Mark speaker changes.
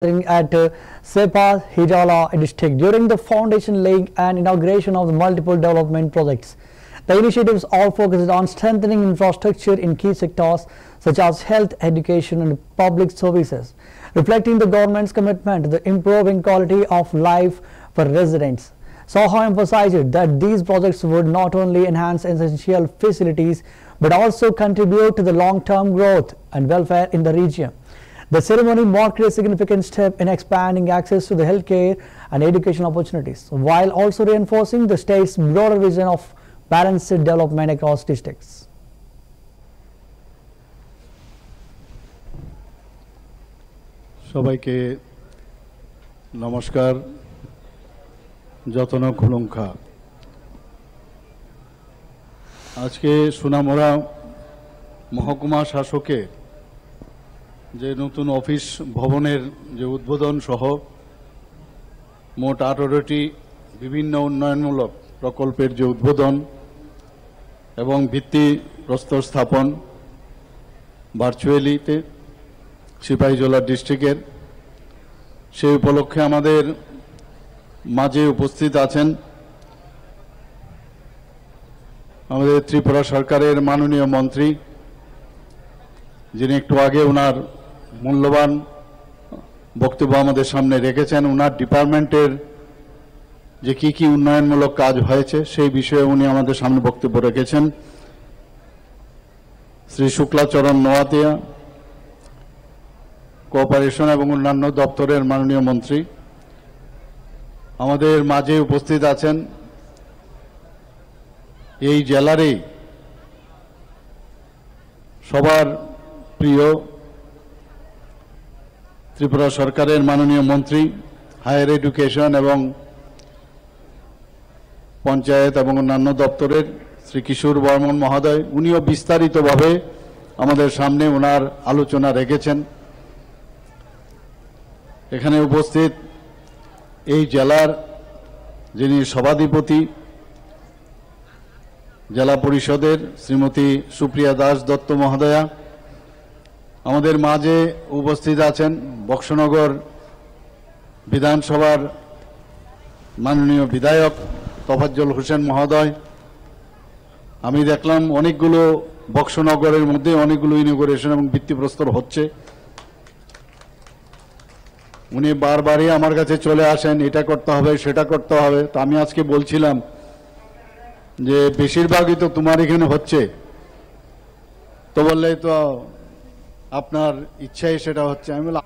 Speaker 1: at Sepa Hijala district during the foundation laying and inauguration of the multiple development projects. The initiatives all focused on strengthening infrastructure in key sectors such as health, education and public services, reflecting the government's commitment to the improving quality of life for residents. Saha emphasized that these projects would not only enhance essential facilities but also contribute to the long-term growth and welfare in the region. The ceremony marked a significant step in expanding access to the healthcare and education opportunities, while also reinforcing the state's broader vision of balanced development across districts.
Speaker 2: সবাইকে নমস্কার, যতন খুলুঙ্খা। আজকে সোনামুড়া মহকুমা শাসকের যে নতুন office ভবনের যে উদ্বোধন সহ মোট 18টি বিভিন্ন উন্নয়নমূলক প্রকল্পের যে উদ্বোধন এবং ভিত্তিপ্রস্তর স্থাপন ভার্চুয়ালিতে সিপাহীজলা ডিস্ট্রিক্টের, সেই উপলক্ষে আমাদের মাঝে উপস্থিত আছেন আমাদের ত্রিপুরা সরকারের মাননীয় মন্ত্রী, যিনি একটু আগে ওনার মূল্যবান বক্তব্য আমাদের সামনে রেখেছেন। ওনার ডিপার্টমেন্টের যে কি উন্নয়নমূলক কাজ হয়েছে সেই বিষয়ে উনি আমাদের সামনে বক্তব্য রেখেছেন। শ্রী শুক্লাচরণ নোয়াতিয়া, কোঅপারেশন এবং অন্যান্য দপ্তরের মাননীয় মন্ত্রী আমাদের মাঝে উপস্থিত আছেন। এই জেলারই সবার প্রিয় ত্রিপুরা সরকারের মাননীয় মন্ত্রী হায়ার এডুকেশন এবং পঞ্চায়েত এবং অন্যান্য দপ্তরের শ্রী কিশোর বর্মন মহোদয়, উনিও বিস্তারিতভাবে আমাদের সামনে ওনার আলোচনা রেখেছেন। এখানে উপস্থিত এই জেলার যিনি সভাধিপতি জেলা পরিষদের শ্রীমতী সুপ্রিয়া দাস দত্ত মহোদয়া, আমাদের মাঝে উপস্থিত আছেন বক্সনগর বিধানসভার মাননীয় বিধায়ক তোফাজ্জল হোসেন মহোদয়। আমি দেখলাম অনেকগুলো বক্সনগরের মধ্যে অনেকগুলো ইনগুরেশন এবং ভিত্তিপ্রস্তর হচ্ছে। উনি বারবারই আমার কাছে চলে আসেন, এটা করতে হবে সেটা করতে হবে। তো আমি আজকে বলছিলাম যে বেশিরভাগই তো তোমার এখানে হচ্ছে, তো বললে তো আপনার ইচ্ছাই সেটা হচ্ছে। আমি বললাম